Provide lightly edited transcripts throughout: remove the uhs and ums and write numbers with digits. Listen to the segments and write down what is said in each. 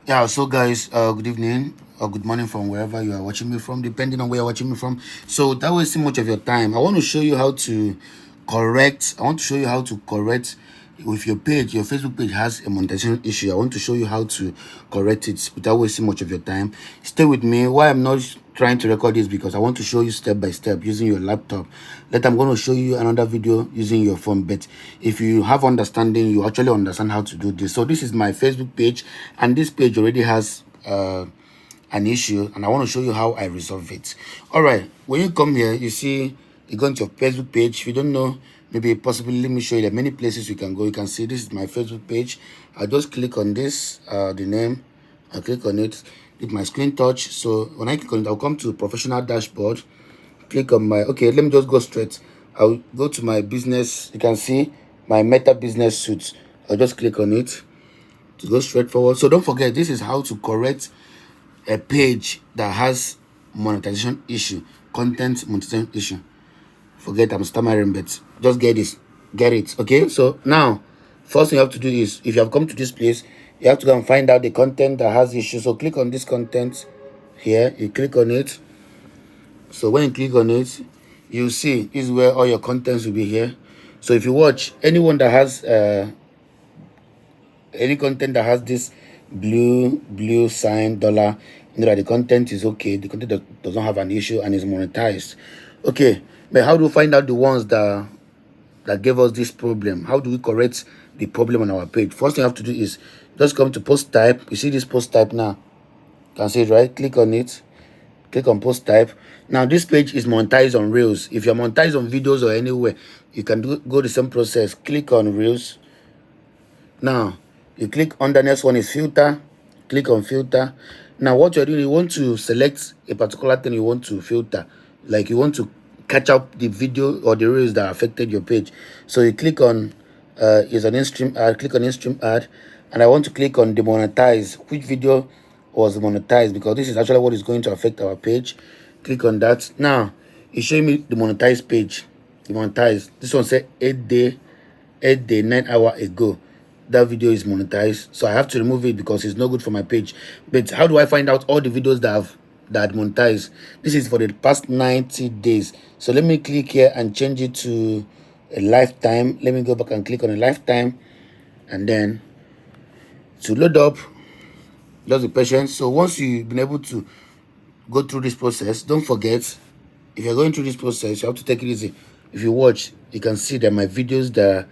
Yeah, so guys, good evening or good morning from wherever you are watching me from, depending on where you're watching me from. So that wasting much of your time. I want to show you how to correct. I want to show you how to correct with your page. Your Facebook page has a monetization issue. I want to show you how to correct it without wasting much of your time. Stay with me. Why I'm not trying to record this, because I want to show you step by step using your laptop. Later I'm going to show you another video using your phone, but if you have understanding, you actually understand how to do this. So this is my Facebook page, and this page already has an issue, and I want to show you how I resolve it. All right, when you come here, you see you go into your Facebook page. If you don't know, maybe possibly let me show you. There are many places you can go. You can see this is my Facebook page. I'll just click on this, the name. I'll click on it with my screen touch. So when I click on it, I'll come to professional dashboard. Click on my, okay, let me just go straight. I'll go to my business. You can see my Meta business suite. I'll just click on it to go straight forward. So don't forget, this is how to correct a page that has monetization issue, content monetization issue. Forget I'm stammering, but just get this, get it. Okay, so now first thing you have to do is, if you have come to this place, you have to go and find out the content that has issue. So click on this content here, you click on it. So when you click on it, you see this is where all your contents will be here. So if you watch anyone that has any content that has this blue sign dollar, you know that the content is okay, the content doesn't have an issue and is monetized. Okay, but how do we find out the ones that gave us this problem? How do we correct the problem on our page? First thing you have to do is just come to post type. You see this post type now, you can see it, right? Click on it, click on post type. Now this page is monetized on Reels. If you're monetized on videos or anywhere, you can go the same process. Click on Reels. Now you click on the next one is filter. Click on filter. Now what you're doing, you want to select a particular thing you want to filter, like you want to catch up the video or the reels that affected your page. So you click on is an in-stream ad. Click on in-stream ad, and I want to click on demonetize. Which video was monetized, because this is actually what is going to affect our page. Click on that. Now it's showing me the monetized page. Demonetized. This one said 8 day 9 hour ago. That video is monetized, so I have to remove it because it's not good for my page. But how do I find out all the videos that monetized? This is for the past 90 days. So let me click here and change it to a lifetime. Let me go back and click on a lifetime, and then to load up, just be patient. So once you've been able to go through this process, don't forget, if you're going through this process, you have to take it easy. If you watch, you can see that my videos that are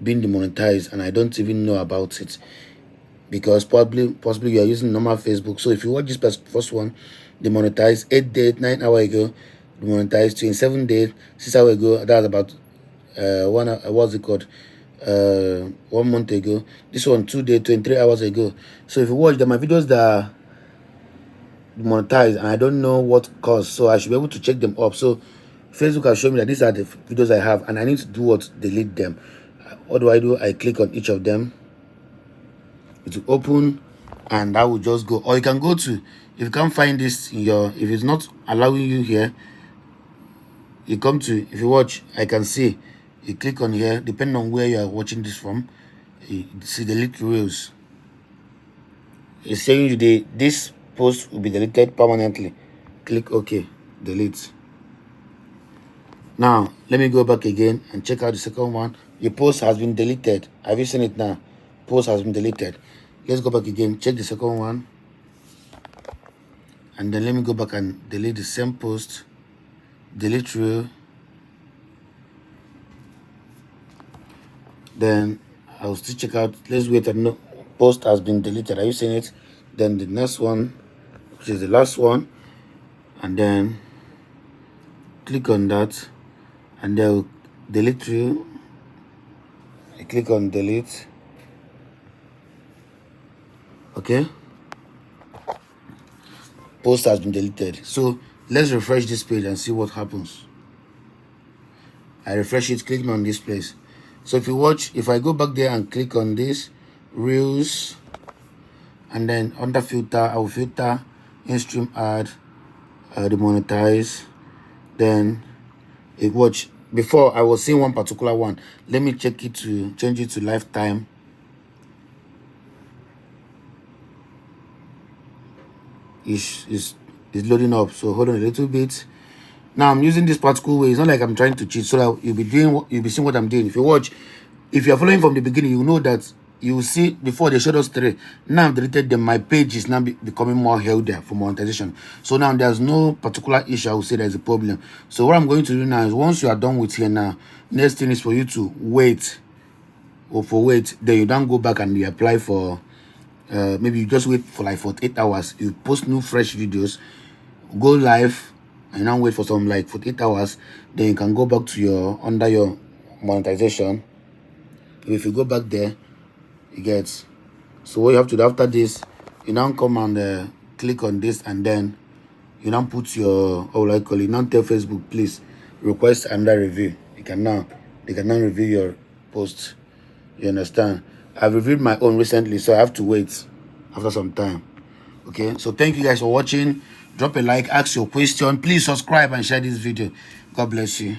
being demonetized and I don't even know about it, because possibly you are using normal Facebook. So if you watch this first one, demonetized 8 days 9 hours ago, demonetized 27 days 6 hours ago, that's about what's it called, 1 month ago. This one 2 days 23 hours ago. So if you watch my videos that are monetized and I don't know what caused, so I should be able to check them up. So Facebook has shown me that these are the videos I have, and I need to do what? Delete them. What do? I click on each of them, it will open, and I will just go. Or you can go to, if you can't find this in your, if it's not allowing you here, you come to, if you watch, I can see, you click on here, depending on where you are watching this from, you see delete reels. It's saying you this post will be deleted permanently. Click OK, delete. Now let me go back again and check out the second one. Your post has been deleted. Have you seen it now? Post has been deleted. Let's go back again, check the second one, and then let me go back and delete the same post. Delete reel. Then I'll still check out. Let's wait and no post has been deleted. Are you seeing it? Then the next one, which is the last one, and then click on that, and they'll delete reel. I click on delete. Okay, post has been deleted. So let's refresh this page and see what happens. I refresh it, clicking on this place. So if you watch, if I go back there and click on this reels, and then under filter, I will filter in-stream ad, demonetize. Then it watch. Before I was seeing one particular one. Let me check it to change it to lifetime. is loading up. So hold on a little bit. Now I'm using this particular way. It's not like I'm trying to cheat, so that you'll be seeing what I'm doing. If you watch, if you're following from the beginning, you know that you will see before they showed us 3. Now I've deleted them. My page is now becoming more healthier for monetization. So now there's no particular issue I will say there's a problem. So what I'm going to do now is, once you are done with here now, next thing is for you to wait. Then you don't go back and you apply for maybe you just wait for like 48 hours. You post new fresh videos, go live, and now wait for some like 48 hours. Then you can go back to your under your monetization. If you go back there, you get. So what you have to do after this, you now come and click on this, and then you now put your, how will I call it, now tell Facebook, please request another review. They can now review your post. You understand? I've reviewed my own recently, so I have to wait after some time. Okay, so thank you guys for watching. Drop a like, ask your question, please subscribe and share this video. God bless you.